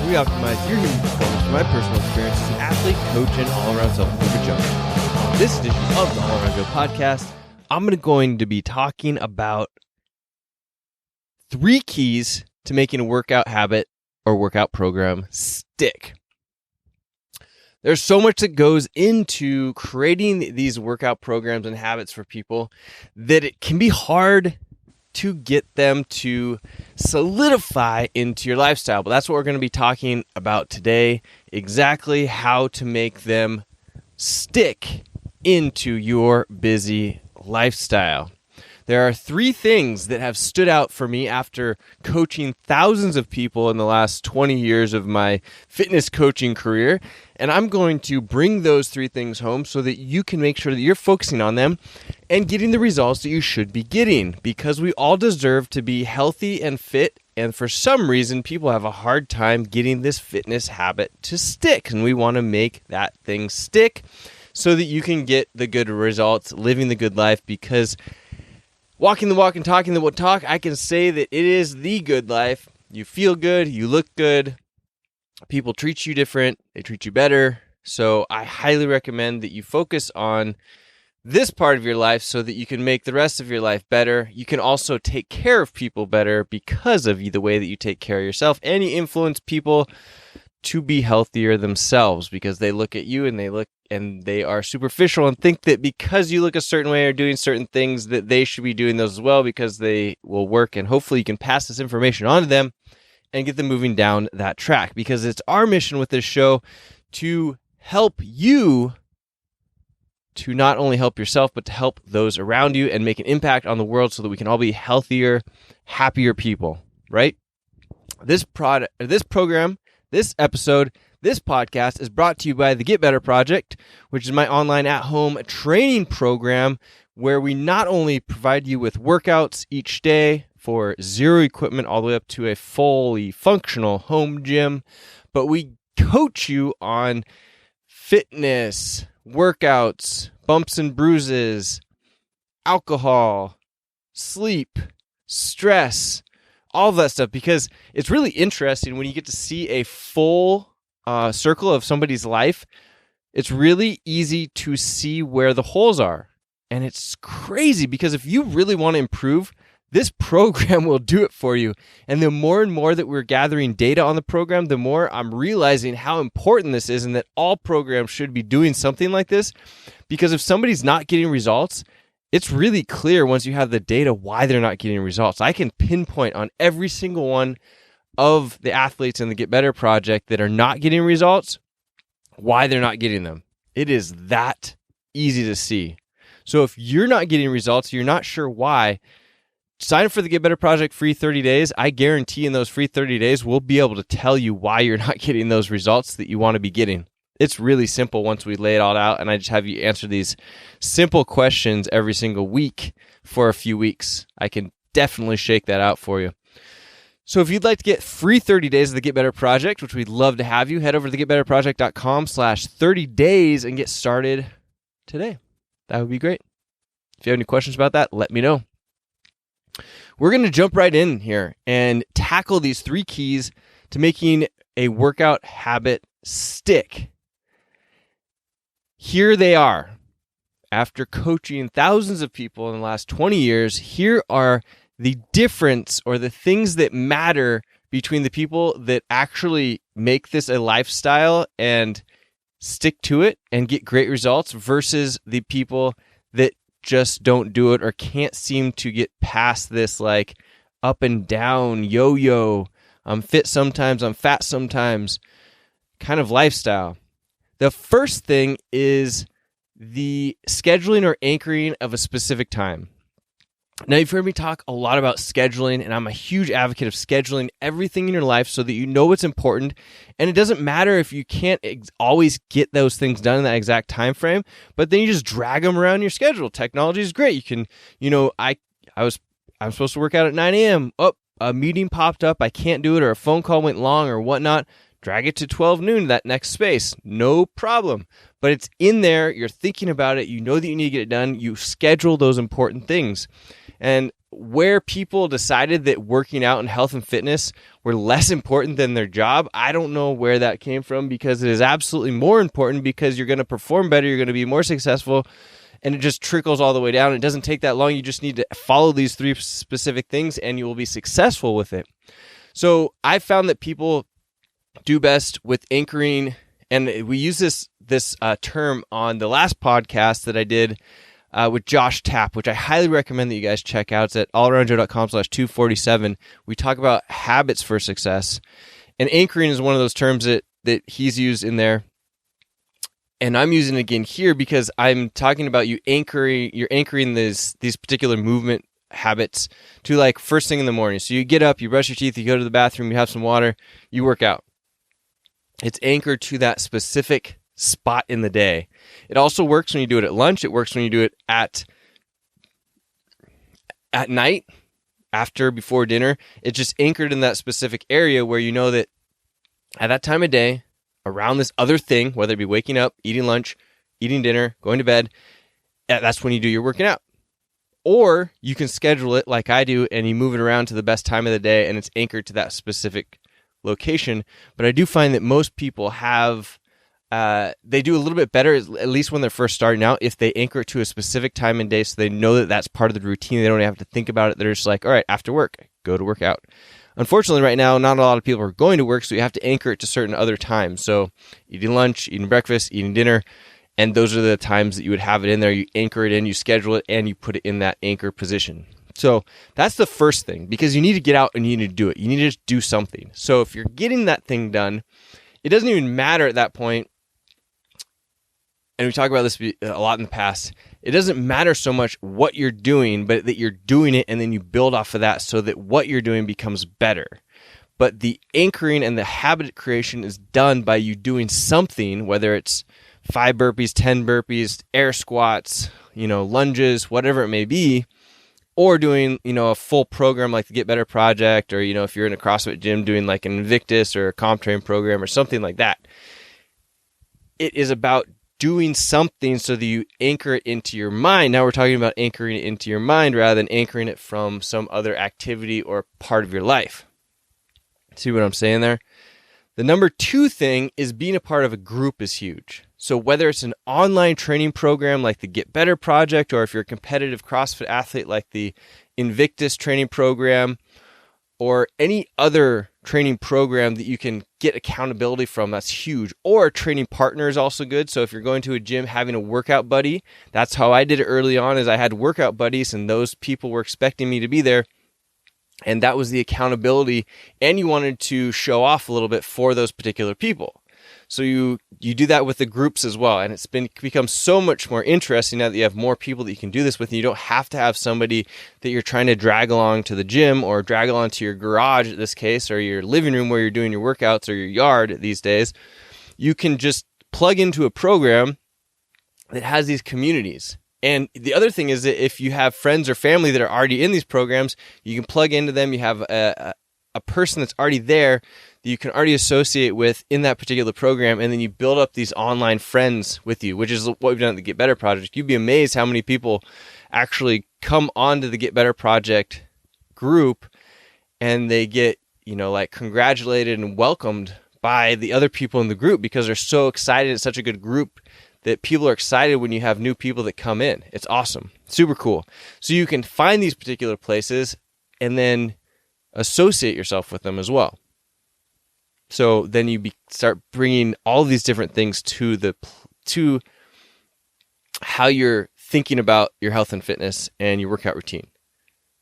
we optimize your human performance from my personal experience as an athlete, coach, and all-around self-improvement junkie. On this edition of the All Around Joe podcast, I'm going to be talking about 3 keys to making a workout habit or workout program stick. There's so much that goes into creating these workout programs and habits for people that it can be hard to get them to solidify into your lifestyle. But that's what we're going to be talking about today, exactly how to make them stick into your busy lifestyle. There are 3 things that have stood out for me after coaching thousands of people in the last 20 years of my fitness coaching career. And I'm going to bring those 3 things home so that you can make sure that you're focusing on them and getting the results that you should be getting. Because we all deserve to be healthy and fit. And for some reason, people have a hard time getting this fitness habit to stick. And we want to make that thing stick so that you can get the good results, living the good life. Because walking the walk and talking the talk, I can say that it is the good life. You feel good, you look good, people treat you different, they treat you better. So I highly recommend that you focus on this part of your life so that you can make the rest of your life better. You can also take care of people better because of the way that you take care of yourself, and you influence people to be healthier themselves because they look at you and they are superficial and think that because you look a certain way or doing certain things that they should be doing those as well because they will work. And hopefully you can pass this information on to them and get them moving down that track, because it's our mission with this show to help you to not only help yourself, but to help those around you and make an impact on the world so that we can all be healthier, happier people, right? This program, this episode, this podcast is brought to you by the Get Better Project, which is my online at-home training program where we not only provide you with workouts each day for zero equipment all the way up to a fully functional home gym, but we coach you on fitness, workouts, bumps and bruises, alcohol, sleep, stress, all of that stuff, because it's really interesting when you get to see a full circle of somebody's life. It's really easy to see where the holes are. And it's crazy because if you really want to improve, this program will do it for you. And the more and more that we're gathering data on the program, the more I'm realizing how important this is and that all programs should be doing something like this. Because if somebody's not getting results, it's really clear once you have the data why they're not getting results. I can pinpoint on every single one of the athletes in the Get Better Project that are not getting results, why they're not getting them. It is that easy to see. So if you're not getting results, you're not sure why, sign up for the Get Better Project free 30 days. I guarantee in those free 30 days, we'll be able to tell you why you're not getting those results that you want to be getting. It's really simple once we lay it all out, and I just have you answer these simple questions every single week for a few weeks. I can definitely shake that out for you. So if you'd like to get free 30 days of the Get Better Project, which we'd love to have you, head over to thegetbetterproject.com/30 days and get started today. That would be great. If you have any questions about that, let me know. We're going to jump right in here and tackle these 3 keys to making a workout habit stick. Here they are. After coaching thousands of people in the last 20 years, here are the difference or the things that matter between the people that actually make this a lifestyle and stick to it and get great results versus the people that just don't do it or can't seem to get past this like up and down yo-yo, I'm fit sometimes, I'm fat sometimes kind of lifestyle. The first thing is the scheduling or anchoring of a specific time. Now, you've heard me talk a lot about scheduling, and I'm a huge advocate of scheduling everything in your life so that you know what's important. And it doesn't matter if you can't always get those things done in that exact time frame, but then you just drag them around your schedule. Technology is great. You can, I'm supposed to work out at 9 a.m. Oh, a meeting popped up. I can't do it, or a phone call went long or whatnot. Drag it to 12 noon, that next space. No problem. But it's in there. You're thinking about it. You know that you need to get it done. You schedule those important things. And where people decided that working out and health and fitness were less important than their job, I don't know where that came from, because it is absolutely more important, because you're going to perform better, you're going to be more successful, and it just trickles all the way down. It doesn't take that long. You just need to follow these 3 specific things and you will be successful with it. So I found that people do best with anchoring, and we use this term on the last podcast that I did with Josh Tapp, which I highly recommend that you guys check out. It's at allaroundjoe.com/247. We talk about habits for success, and anchoring is one of those terms that he's used in there. And I'm using it again here because I'm talking about you're anchoring these particular movement habits to like first thing in the morning. So you get up, you brush your teeth, you go to the bathroom, you have some water, you work out. It's anchored to that specific spot in the day. It also works when you do it at lunch. It works when you do it at night, before dinner. It's just anchored in that specific area where you know that at that time of day, around this other thing, whether it be waking up, eating lunch, eating dinner, going to bed, that's when you do your working out. Or you can schedule it like I do, and you move it around to the best time of the day, and it's anchored to that specific location. But I do find that most people they do a little bit better, at least when they're first starting out, if they anchor it to a specific time and day, so they know that that's part of the routine. They don't have to think about it. They're just like, all right, after work, go to work out. Unfortunately, right now, not a lot of people are going to work, so you have to anchor it to certain other times. So eating lunch, eating breakfast, eating dinner, and those are the times that you would have it in there. You anchor it in, you schedule it, and you put it in that anchor position. So that's the first thing, because you need to get out and you need to do it. You need to just do something. So if you're getting that thing done, it doesn't even matter at that point. And we talked about this a lot in the past. It doesn't matter so much what you're doing, but that you're doing it, and then you build off of that so that what you're doing becomes better. But the anchoring and the habit creation is done by you doing something, whether it's 5 burpees, 10 burpees, air squats, lunges, whatever it may be, or doing, a full program like the Get Better Project, or, if you're in a CrossFit gym doing like an Invictus or a CompTrain program or something like that. It is about doing something so that you anchor it into your mind. Now we're talking about anchoring it into your mind rather than anchoring it from some other activity or part of your life. See what I'm saying there? The number 2 thing is being a part of a group is huge. So whether it's an online training program like the Get Better Project, or if you're a competitive CrossFit athlete like the Invictus training program, or any other training program that you can get accountability from, that's huge. Or a training partner is also good. So if you're going to a gym, having a workout buddy, that's how I did it early on, is I had workout buddies, and those people were expecting me to be there. And that was the accountability, and you wanted to show off a little bit for those particular people. So you do that with the groups as well, and it's become so much more interesting now that you have more people that you can do this with, and you don't have to have somebody that you're trying to drag along to the gym or drag along to your garage in this case, or your living room where you're doing your workouts, or your yard these days. You can just plug into a program that has these communities. And the other thing is that if you have friends or family that are already in these programs, you can plug into them. You have a person that's already there that you can already associate with in that particular program, and then you build up these online friends with you, which is what we've done at the Get Better Project. You'd be amazed how many people actually come onto the Get Better Project group, and they get, congratulated and welcomed by the other people in the group because they're so excited. It's such a good group that people are excited when you have new people that come in. It's awesome. Super cool. So you can find these particular places and then associate yourself with them as well. So then you start bringing all these different things to how you're thinking about your health and fitness and your workout routine,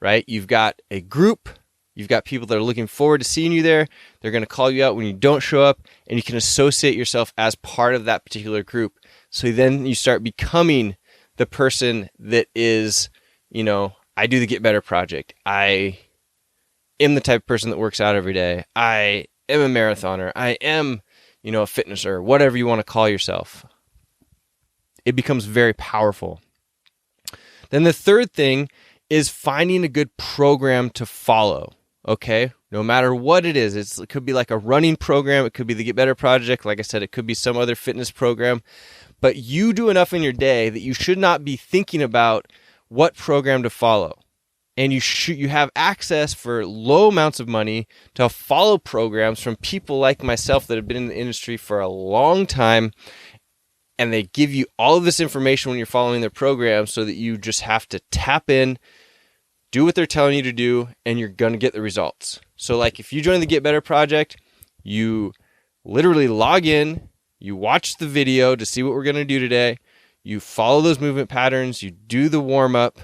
right? You've got a group. You've got people that are looking forward to seeing you there. They're going to call you out when you don't show up, and you can associate yourself as part of that particular group. So then you start becoming the person that is, I do the Get Better Project. I am the type of person that works out every day. I am a marathoner. I am, a fitnesser, whatever you want to call yourself. It becomes very powerful. Then the third thing is finding a good program to follow. Okay, no matter what it is, it could be like a running program. It could be the Get Better Project. Like I said, it could be some other fitness program. But you do enough in your day that you should not be thinking about what program to follow. and you have access for low amounts of money to follow programs from people like myself that have been in the industry for a long time, and they give you all of this information when you're following their program so that you just have to tap in, do what they're telling you to do, and you're going to get the results. So like if you join the Get Better Project, you literally log in, you watch the video to see what we're going to do today, you follow those movement patterns, you do the warm-up.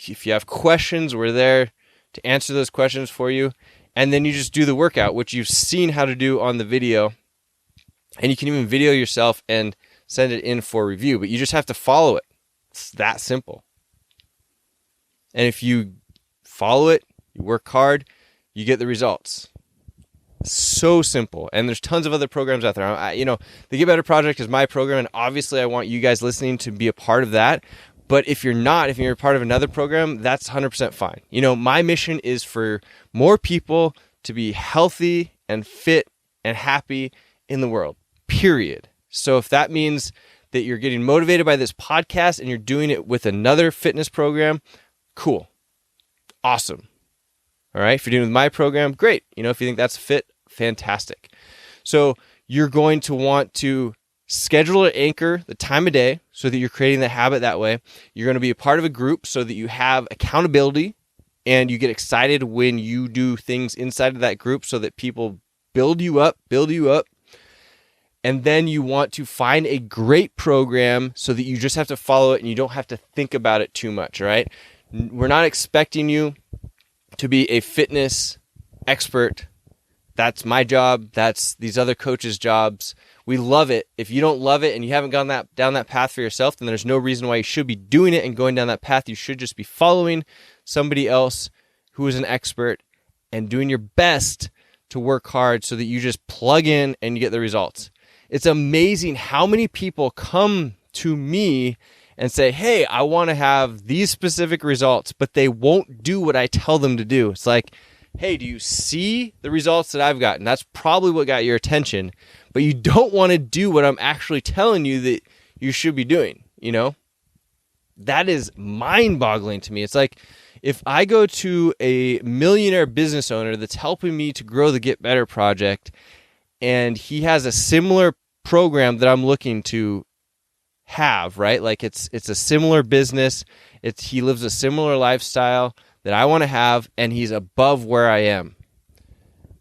If you have questions, we're there to answer those questions for you. And then you just do the workout, which you've seen how to do on the video. And you can even video yourself and send it in for review, but you just have to follow it. It's that simple. And if you follow it, you work hard, you get the results. So simple. And there's tons of other programs out there. The Get Better Project is my program, and obviously I want you guys listening to be a part of that. But if you're not, if you're a part of another program, that's 100% fine. My mission is for more people to be healthy and fit and happy in the world, period. So if that means that you're getting motivated by this podcast and you're doing it with another fitness program, cool. Awesome. All right. If you're doing it with my program, great. If you think that's fit, fantastic. So you're going to want to schedule or anchor the time of day so that you're creating the habit that way. You're going to be a part of a group so that you have accountability and you get excited when you do things inside of that group so that people build you up. And then you want to find a great program so that you just have to follow it and you don't have to think about it too much, right? We're not expecting you to be a fitness expert. That's my job. That's these other coaches' jobs. We love it. If you don't love it and you haven't gone down that path for yourself, then there's no reason why you should be doing it and going down that path. You should just be following somebody else who is an expert and doing your best to work hard so that you just plug in and you get the results. It's amazing how many people come to me and say, hey, I want to have these specific results, but they won't do what I tell them to do. It's like, hey, do you see the results that I've gotten? That's probably what got your attention, but you don't want to do what I'm actually telling you that you should be doing, That is mind-boggling to me. It's like if I go to a millionaire business owner that's helping me to grow the Get Better Project, and he has a similar program that I'm looking to have, right? Like it's a similar business. He lives a similar lifestyle that I want to have, and he's above where I am.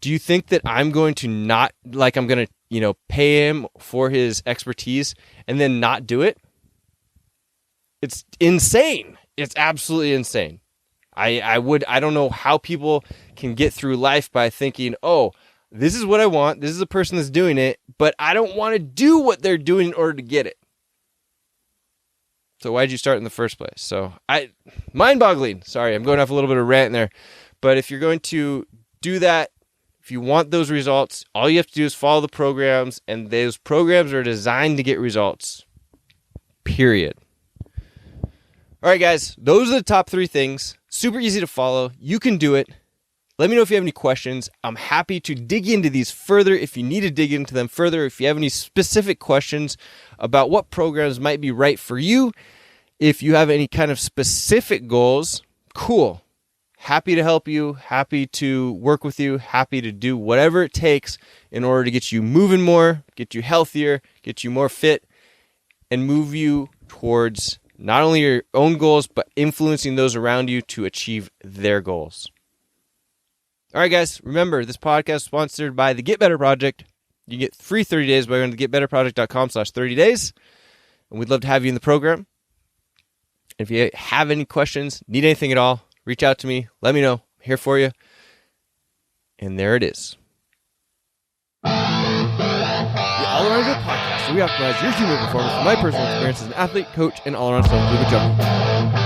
Do you think that I'm going to not, like I'm going to, pay him for his expertise and then not do it? It's insane. It's absolutely insane. I don't know how people can get through life by thinking, oh, this is what I want. This is the person that's doing it, but I don't want to do what they're doing in order to get it. So why'd you start in the first place? So mind-boggling. Sorry, I'm going off a little bit of rant there. But if you're going to do that, if you want those results, all you have to do is follow the programs, and those programs are designed to get results. Period. All right, guys, those are the top 3 things. Super easy to follow. You can do it. Let me know if you have any questions. I'm happy to dig into these further if you need to dig into them further. If you have any specific questions about what programs might be right for you, if you have any kind of specific goals, cool. Happy to help you, happy to work with you, happy to do whatever it takes in order to get you moving more, get you healthier, get you more fit, and move you towards not only your own goals, but influencing those around you to achieve their goals. All right, guys, remember, this podcast is sponsored by the Get Better Project. You can get free 30 days by going to getbetterproject.com/30 days. And we'd love to have you in the program. If you have any questions, need anything at all, reach out to me. Let me know. I'm here for you. And there it is. The All-Around Good Podcast, where we optimize your human performance from my personal experience as an athlete, coach, and all-around self-improvement junkie.